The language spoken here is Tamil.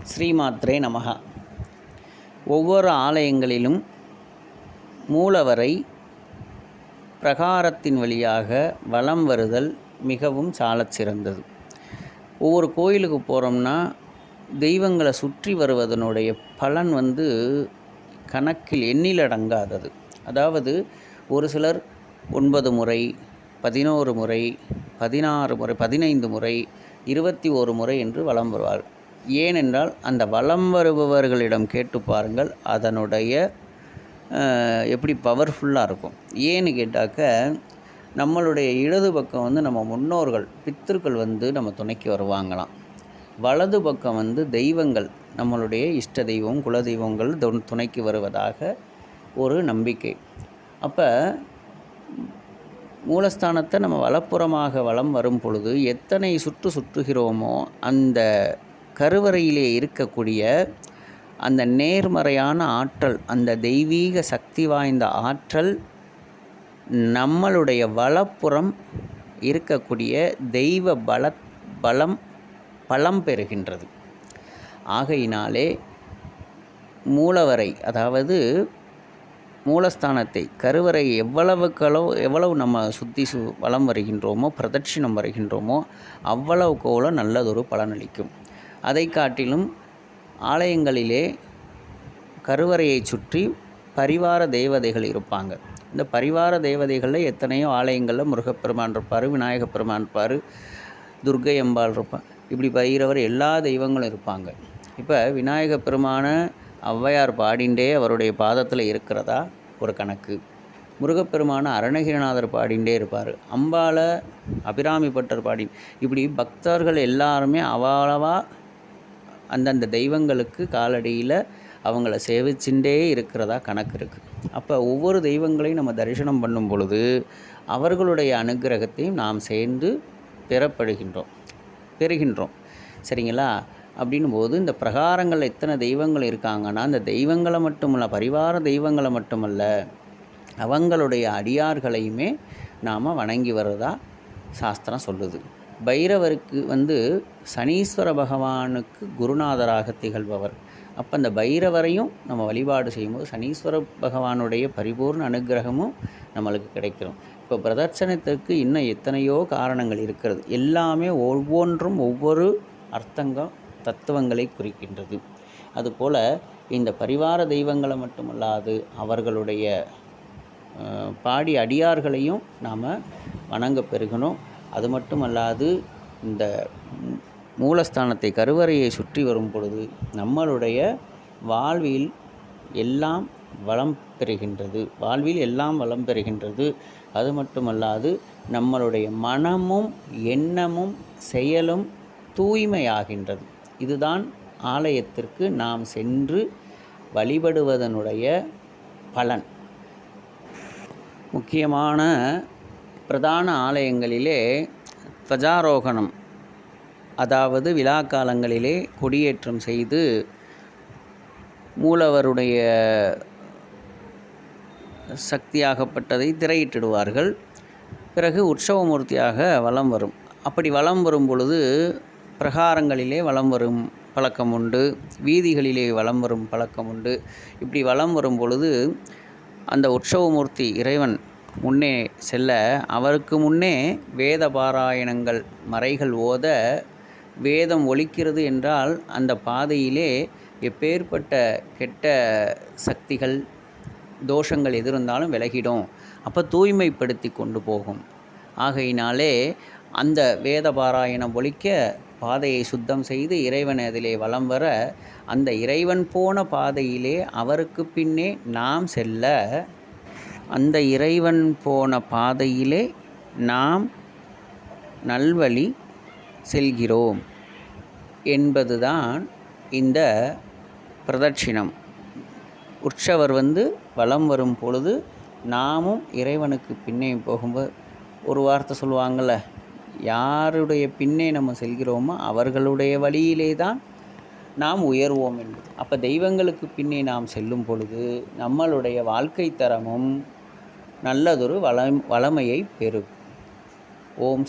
ஸ்ரீமாத்ரே நமஹ. ஒவ்வொரு ஆலயங்களிலும் மூலவரை பிரகாரத்தின் வழியாக வலம் வருதல் மிகவும் சாலச் சிறந்தது. ஒவ்வொரு கோயிலுக்கு போகிறோம்னா தெய்வங்களை சுற்றி வருவதனுடைய பலன் கணக்கில் எண்ணிலடங்காதது. அதாவது ஒரு சிலர் 9 முறை, 11 முறை, 16 முறை, 15 முறை, 21 முறை என்று வலம் வருவார்கள். ஏனென்றால் அந்த வலம் வருபவர்களிடம் கேட்டு பாருங்கள், அதனுடைய எப்படி பவர்ஃபுல்லாக இருக்கும். ஏன்னு கேட்டாக்க, நம்மளுடைய இடது பக்கம் நம்ம முன்னோர்கள் பித்திருக்கள் நம்ம துணைக்கு வருவாங்களாம். வலது பக்கம் தெய்வங்கள், நம்மளுடைய இஷ்ட தெய்வம், குலதெய்வங்கள் துணைக்கு வருவதாக ஒரு நம்பிக்கை. அப்போ மூலஸ்தானத்தை நம்ம வலப்புறமாக வலம் வரும் பொழுது எத்தனை சுற்றுகிறோமோ அந்த கருவறையிலே இருக்கக்கூடிய அந்த நேர்மறையான ஆற்றல், அந்த தெய்வீக சக்தி வாய்ந்த ஆற்றல் நம்மளுடைய வலப்புறம் இருக்கக்கூடிய தெய்வ பலம் பெறுகின்றது. ஆகையினாலே மூலவரை, அதாவது மூலஸ்தானத்தை, கருவறை எவ்வளவு நம்ம சுற்றி வலம் வருகின்றோமோ, பிரதட்சிணம் வருகின்றோமோ அவ்வளவுக்கு நல்லதொரு பலனளிக்கும். அதை காட்டிலும் ஆலயங்களிலே கருவறையை சுற்றி பரிவார தேவதைகள் இருப்பாங்க. இந்த பரிவார தேவதைகளில் எத்தனையோ ஆலயங்களில் முருகப்பெருமான் இருப்பார், விநாயகப் பெருமான் இருப்பார், துர்க்கை அம்பாள் இருப்பார், இப்படி பைரவர் எல்லா தெய்வங்களும் இருப்பாங்க. இப்போ விநாயகப் பெருமான ஔவையார் பாடிண்டே அவருடைய பாதத்தில் இருக்கிறதா ஒரு கணக்கு. முருகப்பெருமான அருணகிரிநாதர் பாடிண்டே இருப்பார், அம்பாளை அபிராமி பட்டர் பாடி, இப்படி பக்தர்கள் எல்லாருமே அவ்வளவா அந்தந்த தெய்வங்களுக்கு காலடியில் அவங்கள சேவிச்சுட்டே இருக்கிறதா கணக்கு இருக்குது. அப்போ ஒவ்வொரு தெய்வங்களையும் நம்ம தரிசனம் பண்ணும் பொழுது அவர்களுடைய அனுகிரகத்தையும் நாம் சேர்ந்து பெறுகின்றோம். சரிங்களா? அப்படின்னும் போது இந்த பிரகாரங்கள் எத்தனை தெய்வங்கள் இருக்காங்கன்னா, அந்த தெய்வங்களை மட்டுமல்ல, பரிவார தெய்வங்களை மட்டுமல்ல, அவங்களுடைய அடியார்களையுமே நாம் வணங்கி வர்றதா சாஸ்திரம் சொல்லுது. பைரவருக்கு சனீஸ்வர பகவானுக்கு குருநாதராக திகழ்பவர். அப்போ அந்த பைரவரையும் நம்ம வழிபாடு செய்யும்போது சனீஸ்வர பகவானுடைய பரிபூர்ண அனுகிரகமும் நம்மளுக்கு கிடைக்கிறோம். இப்போ பிரதட்சணத்திற்கு இன்னும் எத்தனையோ காரணங்கள் இருக்கிறது. எல்லாமே ஒவ்வொன்றும் ஒவ்வொரு தத்துவங்களை குறிக்கின்றது. அதுபோல் இந்த பரிவார தெய்வங்களை மட்டுமல்லாது அவர்களுடைய பாடி அடியார்களையும் நாம் வணங்க பெறுகணும். அது மட்டுமல்லாது இந்த மூலஸ்தானத்தை, கருவறையை சுற்றி வரும் பொழுது நம்மளுடைய வாழ்வில் எல்லாம் வளம் பெறுகின்றது. அது மட்டுமல்லாது நம்மளுடைய மனமும் எண்ணமும் செயலும் தூய்மையாகின்றது. இதுதான் ஆலயத்திற்கு நாம் சென்று வழிபடுவதனுடைய பலன். முக்கியமான பிரதான ஆலயங்களிலே துவஜாரோகணம், அதாவது விழா காலங்களிலே கொடியேற்றம் செய்து மூலவருடைய சக்தியாகப்பட்டதை திரையிட்டிடுவார்கள். பிறகு உற்சவமூர்த்தியாக வலம் வரும். அப்படி வலம் வரும் பொழுது பிரகாரங்களிலே வலம் வரும் பழக்கம் உண்டு, வீதிகளிலே வலம் வரும் பழக்கம் உண்டு. இப்படி வலம் வரும் பொழுது அந்த உற்சவமூர்த்தி இறைவன் முன்னே செல்ல, அவருக்கு முன்னே வேத பாராயணங்கள், மறைகள் ஓத, வேதம் ஒலிக்கிறது என்றால் அந்த பாதையிலே எப்பேற்பட்ட கெட்ட சக்திகள், தோஷங்கள் எது இருந்தாலும் விலகிடும். அப்போ தூய்மைப்படுத்தி கொண்டு போகும். ஆகையினாலே அந்த வேத பாராயணம் ஒலிக்க பாதையை சுத்தம் செய்து இறைவன் அதிலே வலம் வர, அந்த இறைவன் போன பாதையிலே அவருக்கு பின்னே நாம் செல்ல, அந்த இறைவன் போன பாதையிலே நாம் நல்வழி செல்கிறோம் என்பதுதான் இந்த பிரதட்சிணம். உற்சவர் வலம் வரும் பொழுது நாமும் இறைவனுக்கு பின்னே போகும்போது ஒரு வார்த்தை சொல்லுவாங்கள்ல, யாருடைய பின்னே நம்ம செல்கிறோமோ அவர்களுடைய வழியிலே தான் நாம் உயர்வோம் என்பது. அப்போ தெய்வங்களுக்கு பின்னே நாம் செல்லும் பொழுது நம்மளுடைய வாழ்க்கை தரமும் நல்லதொரு வளமையை பெறும். ஓம்